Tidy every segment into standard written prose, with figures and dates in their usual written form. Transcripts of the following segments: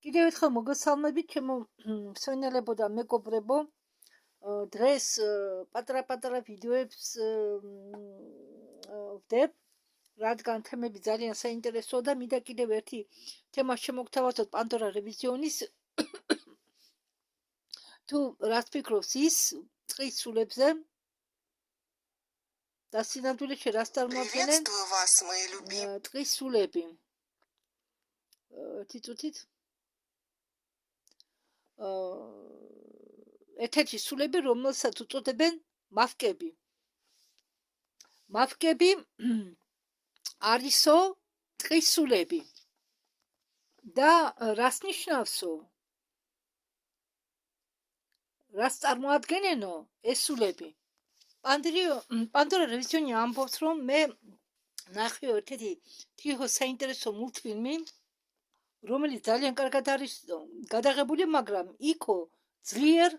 კიდევ ერთხელ მოგესალმებით ჩემო მსვენელებო და მეგობრებო. დღეს პატარა ვიდეოებს ვდებ, რადგან თემები ძალიან საინტერესოა და მინდა კიდევ ერთი თემა შემოგთავაზოთ პანდორა რევიზიონის. თუ რას ფიქრობს ის წყლის სულებზე და სინამდვილეში რას წარმოადგენენ წყლის სულები. თიწუთით ერთ-ერთი სულები, რომელსაც უწოდებენ მავკები. მავკები არისო წყლის სულები და რას ნიშნავსო? რას წარმოადგენენო ეს სულები? პანდორა რევიზიონი ამბობს, რომ მე ნახე ერთ-ერთი თითო საინტერესო მულტფილმი, რომელიც ძალიან კარგად არის გადაღებული, მაგრამ იქო ძლიერ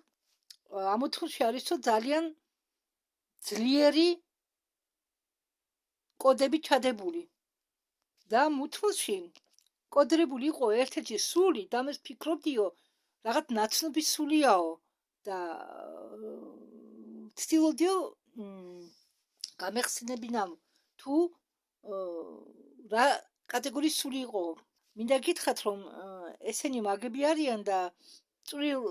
ამოთხილში არისო ძალიან ძლიერი კოდები ჩადებული და მულტფილმში კოდირებული იყო ერთ-ერთი სული და მე ვფიქრობდიო რაღაც ნაცნობი სულიაო და ვცდილობდიო გამეხსენებინა თუ რა კატეგორიის სული იყო. მინდა გითხრათ, რომ ესენი მაგები არიან და წვრილ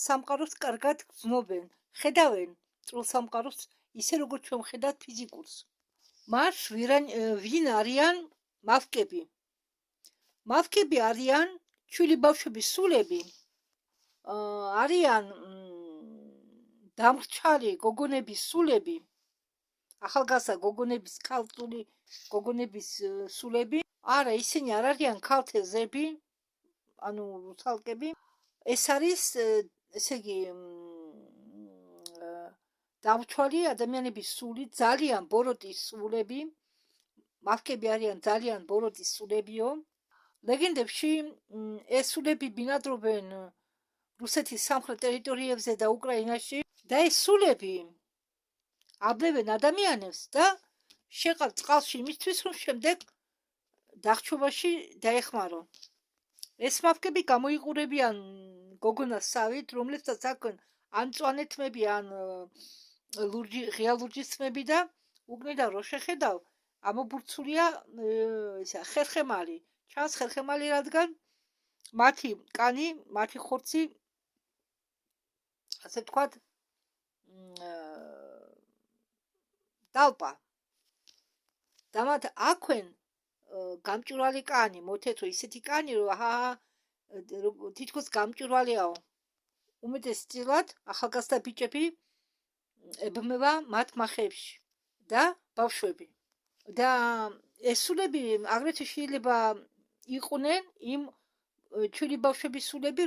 სამყაროს კარგად გრძნობენ, ხედავენ წვრილ სამყაროს ისე როგორც ჩვენ ხედავთ ფიზიკურს. მას ვინ არიან მავკები? მავკები არიან ჩვილი ბავშვების სულები, არიან დამრჩალი გოგონების სულები, ახალგაზრდა გოგონების ქალწული გოგონების სულები. არა, ისინი არ არიან ქალთეზები, ანუ რუსალკები. ეს არის, ესე იგი, დამრჩალი ადამიანების სული, ძალიან ბოროტი სულები. მავკები არიან ძალიან ბოროტი სულებიო. ლეგენდებში ეს სულები ბინადრობენ რუსეთის სამხრეთ ტერიტორიებზე და უკრაინაში და ეს სულები აბლევენ ადამიანებს და შეყავთ წყალში იმისთვის, რომ შემდეგ დახჩობაში დაეხმარონ. ეს მავკები გამოიყურებიან გოგონას სავით, რომლებსაც აქვენ ან მწვანე თმები, ან ღია ლურჯის თმები და უკნიდან რო შეხედავ, ამობურცულია ხერხემალი. ჩანს ხერხემალი, რადგან მათი კანი, მათი ხორცი, ასე ვთქვათ, დალპა. და მათ აქვენ გამჭვირვალე კანი, მოთეთრო ისეთი კანი, რომ თითქოს გამჭვირვალეაო. უმეტესწილად ახალგაზრდა ბიჭები ებმება მათ მახეებში და ბავშვები. და ეს სულები აგრეთვე შეიძლება იყვნენ იმ ჩვილი ბავშვების სულები,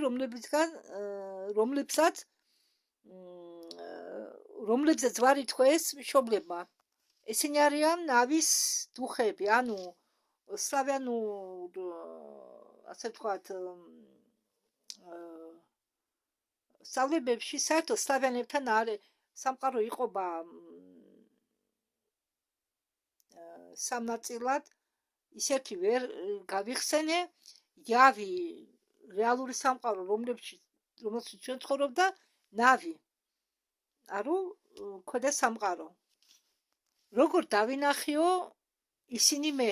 რომლებსაც ვარ ითქვეს მშობლებმა. ესენი არიან ნავის დუხები, ანუ სლავიანურ, ასე ვთქვათ, სწავლებებში საერთოდ სლავიანებთან სამყარო იყოფა სამ ნაწილად, ისეთი ვერ გავიხსენე. იავი, რეალური სამყარო, რომელშიც ჩვენ ცხოვრობ და ნავი, ანუ ქვედა სამყარო. როგორ დავინახიო ისინი მე,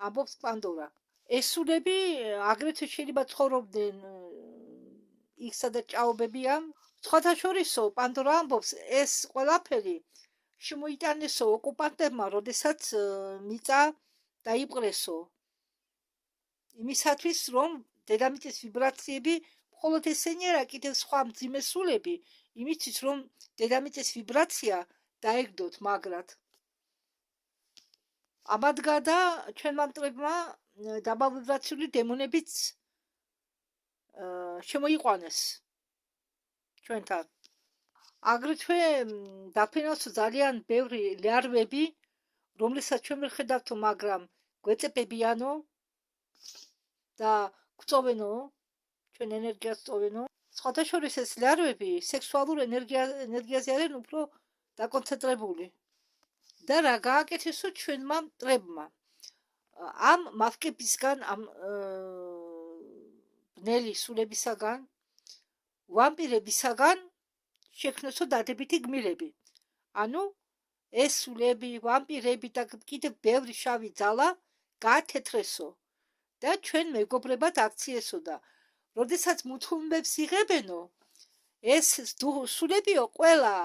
ამბობს პანდორა. ეს სულები აგრეთვე შეიძლება ცხოვრობდნენ იქ, სადაც ჭაობებია. სხვათა შორისო, პანდორა ამბობს, ეს ყველაფერი შემოიტანესო ოკუპანტებმა, როდესაც მიწა დაიპყრესო. იმისათვის, რომ დედამიწის ვიბრაციები, მხოლოდ ესენი არა, კიდევ სხვა მძიმე სულები, იმისთვის, რომ დედამიწის ვიბრაცია დაეგდოთ მაგრად. ამად გარდა ჩვენმა მტრებმა დაბალვიბრაციული დემონებიც შემოიყვანეს ჩვენთან. აგრეთვე დაფენავსო ძალიან ბევრი ლარვები, რომლებსაც ჩვენ ვერ ხედავთო, მაგრამ გვეწებებიანო და გვწოვენო, ჩვენ ენერგიას წოვენო. სხვათა შორის ეს ლარვები სექსუალურ ენერგიაზე არიან უფრო დაკონცენტრებული. და რა გააკეთესო ჩვენმა მტრებმა? ამ მავკებისგან, ამ ბნელი სულებისაგან, ვამპირებისაგან შექმნოსო დადებითი გმირები. ანუ ეს სულები, ვამპირები და კიდევ ბევრი შავი ძალა გაათეთრესო და ჩვენ მეგობრებად აქციესო და როდესაც მუთლումებს იღებენო, ეს სულებიო ყველა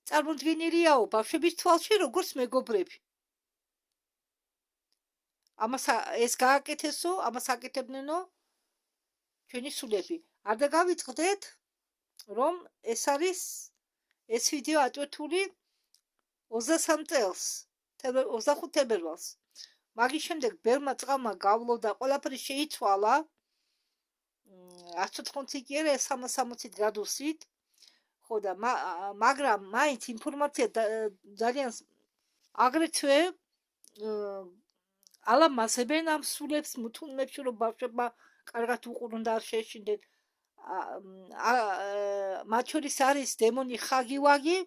წარმოდგენილიაო ბავშვების თვალში როგორც მეგობრები. ამას ეს გააკეთესო, ამას აკეთებნენო ჩვენი სულები. არ დაგავიწყდეთ, რომ ეს ვიდეო ატვირთული 23 წელს, 25 თებერვალს. მაგის შემდეგ ბევრმა წყალმა გავლო და ყველაფერი შეიცვალა 180 კი არა 360 გრადუსით. ხო და მაგრამ მაინც ინფორმაცია ძალიან აგრეთვე ალამაზებენ ამ სულებს მუთლმებში, რომ ბავშვებმა კარგად უყურონ და არ შეეშინდეთ. მათ შორის არის დემონი ხაგი-ვაგი.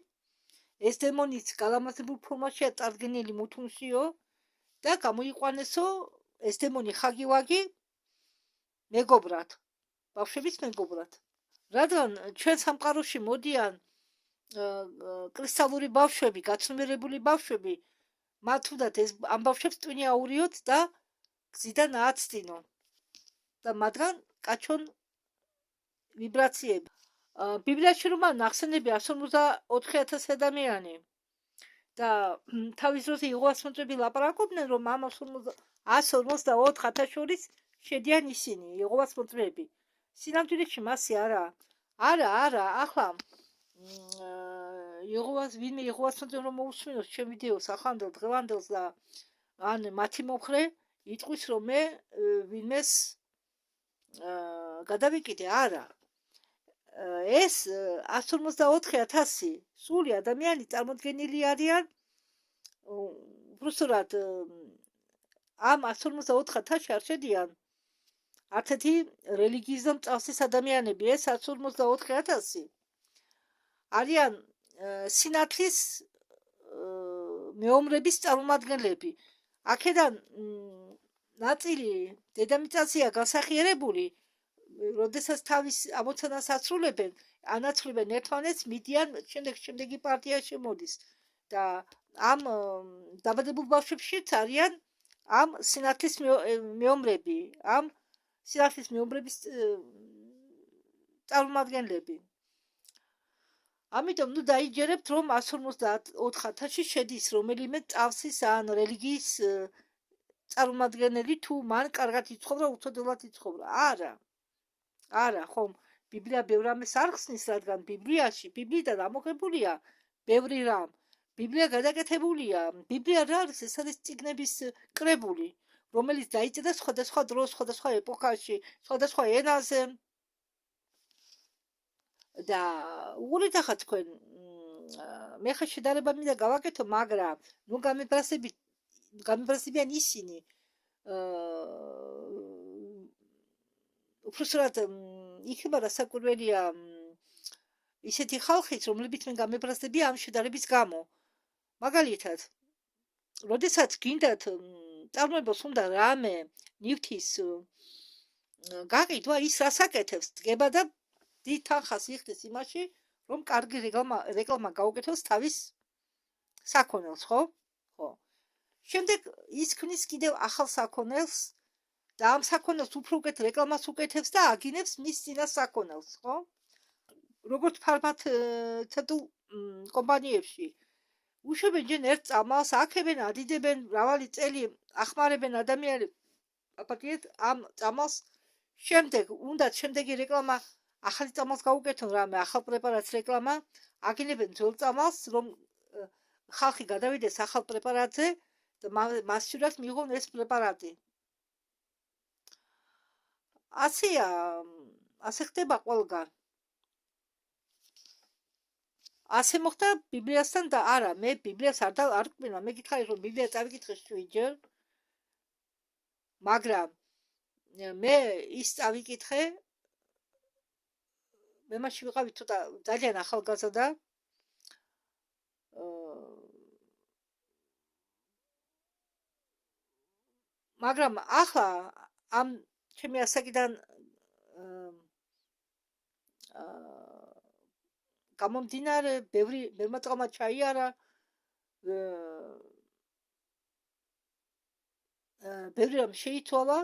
ეს დემონიც გალამაზებულ ფორმაშია წარდგენილი მუთლმშიო და გამოიყვანესო ეს დემონი ხაგი-ვაგი მეგობრად, ბავშვების მეგობრად. რადგან ჩვენ სამყაროში მოდიან კრისტალური ბავშვები, გაცნობიერებული ბავშვები, მათ თუდად ეს ამ ბავშვებს ტვინი აურიოთ და გზიდან ააცდინონ და მათგან კაჩონ ვიბრაციები. ბიბლიაში რომ ნახსენები 154,000 ადამიანი და თავის დროზე იეჰოვას მოწმეები ლაპარაკობდნენ, რომ ამ 154,000 შორის შედიან ისინი, იეჰოვას მოწმეები. სინამდვილეში მასე არა. არა, ახლა ვინმე იეჰოვას მოწმე რომ მოусმინოს ჩემ ვიდეოს ახალ დღევანდელს და ან მათი მომხრე იტყვის რომ მე ვინმეს გადავიკიდე, არა. ეს 154,000 სული ადამიანი წარმოდგენილი არიან უბრალოდ ამ 154,000-ში არ შედიან არცეთი რელიგიის და მწავსის ადამიანები. ეს 154,000 არიან სინათლის მეომრების წარმომადგენლები. აქედან ნაწილი დედამიწაზეა გასახიერებული, როდესაც თავის ამოცანას ასრულებენ, ანაცვლებენ ერთმანეთს, მიდიან შემდეგი პარტია შემოდის და ამ დაბადებულ ბავშვებშიც არიან ამ სინათლის მეომრები, ამ სინათლის მეომრების წარმომადგენლები. ამიტომ ნუ დაიჯერებთ, რომ 154,000-ში შედის რომელიმე წავსის ან რელიგიის წარმომადგენელი, თუ მან კარგად იცხოვრა, უცოდებლად იცხოვრა. არა, ხომ ბიბლია ბევრ ამას არ ხსნის, რადგან ბიბლიიდან ამოღებულია ბევრი რამ. ბიბლია გადაკეთებულია. ბიბლია რა არის? ეს არის წიგნების კრებული, რომელიც დაიწერა სხვადასხვა დროს, სხვადასხვა ეპოქაში, სხვადასხვა ენაზე. და უყურეთ ახლა თქვენ, მე ხა შედარება მინდა გავაკეთო, მაგრამ ნუ გამებრაზებიან ისინი უბრალოდ იქნება რასაკვირველია ისეთი ხალხიც, რომლებიც მე გამებრაზდებია ამ შედარების გამო. მაგალითად, როდესაც გინდათ წარმოებოს უნდა რამე ნივთის გაყიდვა, ის რას აკეთებს? დგება და დიდ თანხას იხდის იმაში, რომ კარგი რეკლამა გაუკეთოს თავის საქონელს, ხო? შემდეგ ის ქმნის კიდევ ახალ საქონელს და ამ საქონელს უფრო უკეთ რეკლამას უკეთებს და აგინებს მის წინას საქონელს, ხო? როგორც ფარმაცევტულ კომპანიებში უშვებენ ჯერ ერთ წამალს, აქებენ, ადიდებენ, მრავალი წელი ახმარებენ ადამიანებს აპატიეთ ამ წამალს, შემდეგი რეკლამა ახალი წამალს გაუკეთონ, რამე ახალ პრეპარატს რეკლამა, აგინებენ ძველ წამალს, რომ ხალხი გადავიდეს ახალ პრეპარატზე და მასშურად მიიღონ ეს პრეპარატი. ასე ხდება ყველგან. ასე მოხდა ბიბლიასთან და არა, მე ბიბლიას არ ვკმინა, მე გითხარი რომ ბიბლია წავიკითხე 7 ჯერ, მაგრამ მე ის წავიკითხე, მე მაშინ ვიყავი ცოტა ძალიან ახალგაზრდა, მაგრამ ახლა ამ ჩემი ასაკიდან გამომდინარე ბევრი მერმატყალმა ჩაიარა ბევრი რამ შეიცვალა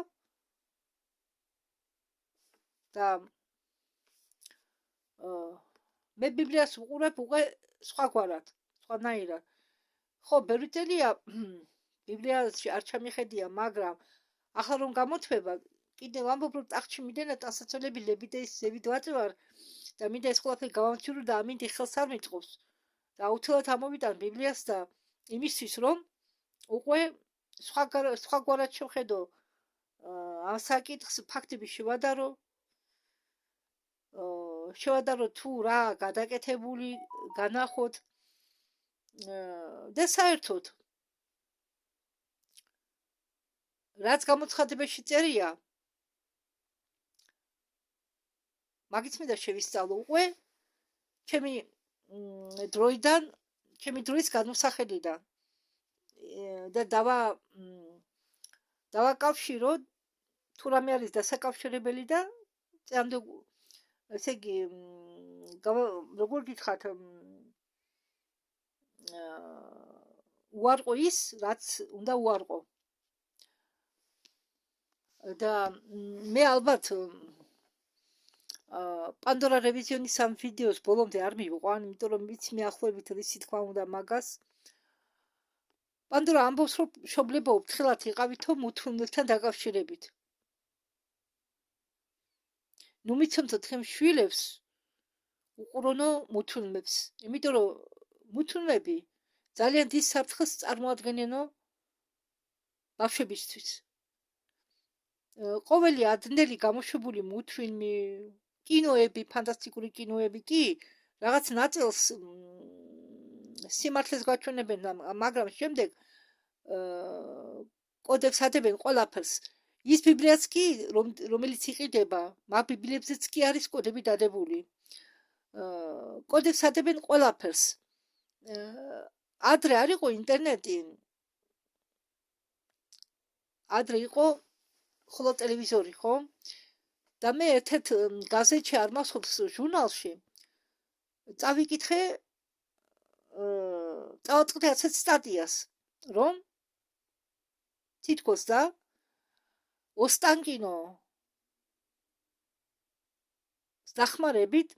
და მე ბიბლიას ვუყურებ უკვე სხვაგვარად, სხვანაირად. ხო, ბევრი წელია ბიბლიაში არ ჩამიხედია, მაგრამ ახლა რომ გამოთვება, კიდევ ამბობ რომ ტახტში მიდენა ტანსაცმელები ლებიდეს ზევით ვაწევარ და მინდა ეს ყველაფერი გავამჩირო და ამინდი ხელს არ მიწყობს. და აუცილებლად ამოვიტან ბიბლიას და იმისთვის რომ უკვე სხვაგვარად შევხედო ამ საკითხს, ფაქტები შევადარო თუ რა გადაკეთებული განახოთ და საერთოდ რაც გამოცხადებაში წერია მაგით მინდა შევისწავლო უკვე ჩემი დროიდან, ჩემი დროის განმსახედიდან და დავაკავშირო თუ რამე არის დასაკავშირებელი და წამდე ესე იგი როგორ გითხრათ უარყო ის რაც უნდა უარყო და მე ალბათ პანდორა რევიზიონის ამ ვიდეოს ბოლომდე არ მივიყვან, იმიტომ რომ ვიცი მეახლოებით რისი თქვა უნდა მაგას. პანდორა ამბობს რომ მშობლებო ფრთხილად იყავითო მუთუნებთან დაკავშირებით. ნუ მიცემთო თქვენ შვილებს უყურონო მუთუნებს, იმიტომ რომ მუთუნები ძალიან დიდ საფრთხეს წარმოადგენენო ბავშვებისთვის. ყოველი ადრინდელი გამოშვებული მუთფილმი, კინოები, ფანტასტიკური კინოები კი რაღაც ნაწილს სიმართლეს გვაჩვენებენ, მაგრამ შემდეგ კოდებს ადებენ ყველაფერს. ის ბიბლიაც კი, რომელიც იყიდება, მაგ ბიბლიებზეც კი არის კოდები დადებული. კოდებს ადებენ ყველაფერს. ადრე არ იყო ინტერნეტი. ადრე იყო ხოლო ტელევიზორი, ხო? და მე ერთ-ერთ გაზეთში არ მახსოვს ჟურნალში წავიკითხე წავაწყდე ასეთ სტატიას, რომ თითქოს და ოსტანკინო დახმარებით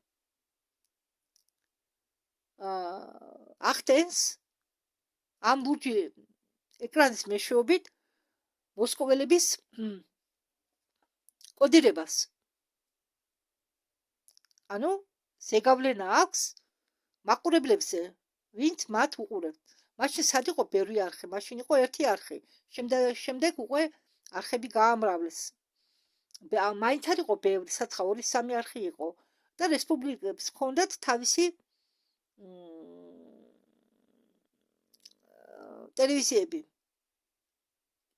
ახდენს ამ ლურჯი ეკრანის მეშვეობით მოსკოველების კოდირებას. ანუ ზეგავლენა აქვს მაყურებლებზე, ვინც მათ უყურებთ. მაშინ სად იყო ბევრი არხი, მაშინ იყო ერთი არხი. შემდეგ უკვე არხები გაამრავლეს. მაინც არ იყო ბევრი, საცხა 2-3 არხი იყო და რესპუბლიკებს ჰქონდათ თავისი ტელევიზიები.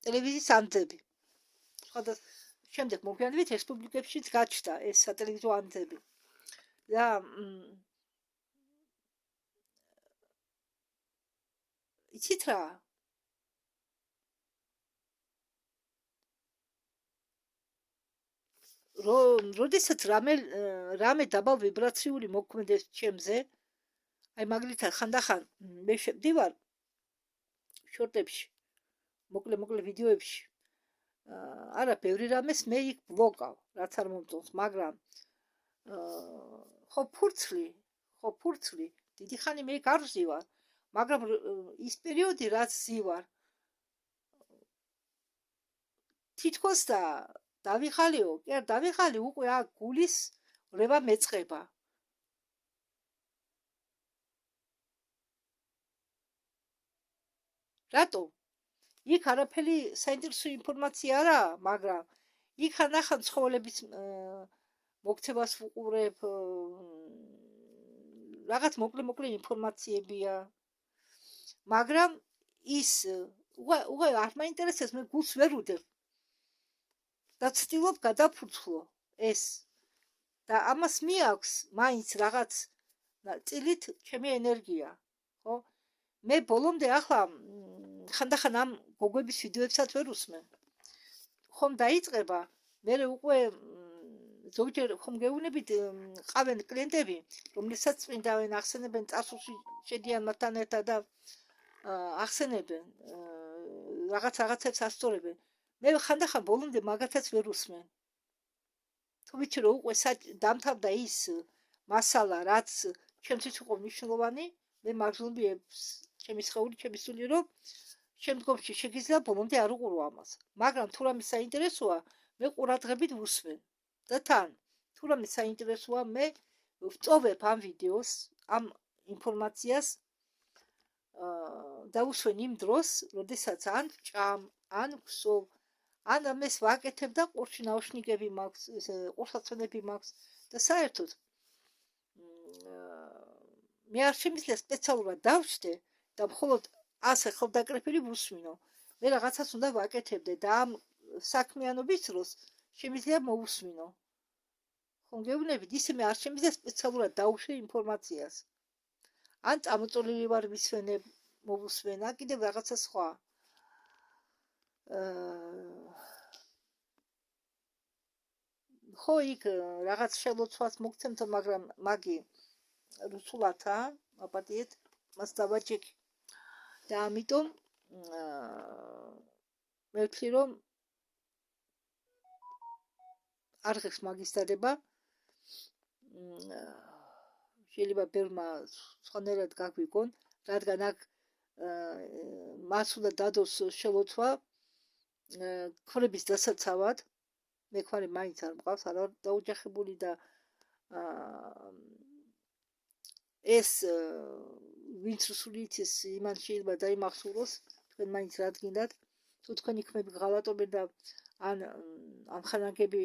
ტელევიზიის ანთები. შემდეგ მოგვიანებით რესპუბლიკებშიც გაჩნდა ეს სატელევიზიო ანთები. და იცით რა? როდესაც რამე დაბალ ვიბრაციული მოქმედებს ჩემზე, აი მაგალითად ხანდახან მე შევდივარ შორტებში, მოკლე ვიდეოებში. არა, ბევრი რამეს მე იქ ვლოკავ, რაც არ მომწონს, მაგრამ ხო ფურცლი, დიდი ხანი მე იქ არ ვზივარ, მაგრამ ის პერიოდი რაც ზივარ, თითქოს და დავიხალიო, კი არ დავიხალი, უკვე აქ გულის რება მეწყება. რატო? იქ არაფერი საინტერესო ინფორმაცია არა, მაგრამ იქ ანახან ცხოველების მოქცევას ვუყურებ, რაღაც მოკლე ინფორმაციებია. მაგრამ ის უკვე არ მაინტერესებს, მე გულს ვერ უდევ. და ვცდილობ გადაფურცლო ეს. და ამას მიაქვს მაინც რაღაც წილით ჩემი ენერგია, ხო? მე ბოლომდე ახლა ხანდახან ამ გოგოების ვიდეოებსაც ვერ უსმენ. ხომ დაიწყება, მე უკვე ზოგჯერ ხომ გეუბნებით ყავენ კლიენტები, რომლებსაც წმინდავენ, ახსენებენ წარსულში შედიან მათთან ერთად და ახსენებენ რაღაცებს ასწორებენ. მე ხანდახან ბოლომდე მაგათაც ვერ უსმენ. თუ ვიცი რომ უკვე დამთავრდა ის მასალა, რაც ჩემთვის იყო მნიშვნელოვანი, მე მაგზნობიებს ჩემი სხეული, ჩემი სული რომ შემდგომში შეგიძლია ბოლომდე არ უყურო ამას. მაგრამ თუ რამე საინტერესოა, მე ყურადღებით ვუსმენ. და თან, თუ რამე საინტერესოა, მე ვწოვებ ამ ვიდეოს, ამ ინფორმაციას დავუსვენ იმ დროს, როდესაც ან ჭამ, ან ვსოვ, ან ამას ვაკეთებ და ყურში ნაუშნიკები მაქვს, ყურსაცმელები მაქვს და საერთოდ მე არ შემიძლია სპეციალურად დავშტე და მხოლოდ ასე ხელდაკრეფილი ვუსმინო. მე რაღაცას უნდა ვაკეთებდე და ამ საქმიანობის დროს შემიძლია მოვუსმინო. ხომ გეუბნებით, ისე მე არ შემიძლია სპეციალურად დავუშვე ინფორმაციას. ან წამოწოლილი ვარ ვისვენებ, მოვუსვენ, ან კიდევ რაღაცა სხვა. ხო, იქ რაღაც შელოცვას მოგცემთ, მაგრამ მაგი რუსულათაა, აპატიეთ, მას დავაჭიქი. და ამიტომ მე ვთვლი, რომ არ ღირს მაგის დადება. შეიძლება ბევრმა სხვანაირად გაგვიგონ, რადგან აქ მას უნდა დადოს შელოცვა ქორების დასაცავად. მე ქარი მაინც არ მყავს, არ ვარ დაუჯახებული და ეს ვინც რუსული იცის, იმან შეიძლება დაიმახსოვროს, თქვენ მაინც რა გინდათ, თუ თქვენი ქმები ღალატობენ და ან ამხანაგები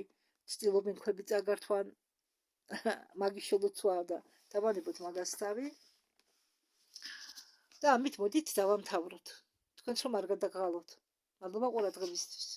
ცდილობენ ქვები წაგართვან, მაგის შელოცვა და დავანებოთ მაგას თავი. და ამით მოდით დავამთავროთ. თქვენს რომ არ გადაგღალოთ. მადლობა ყურადღებისთვის.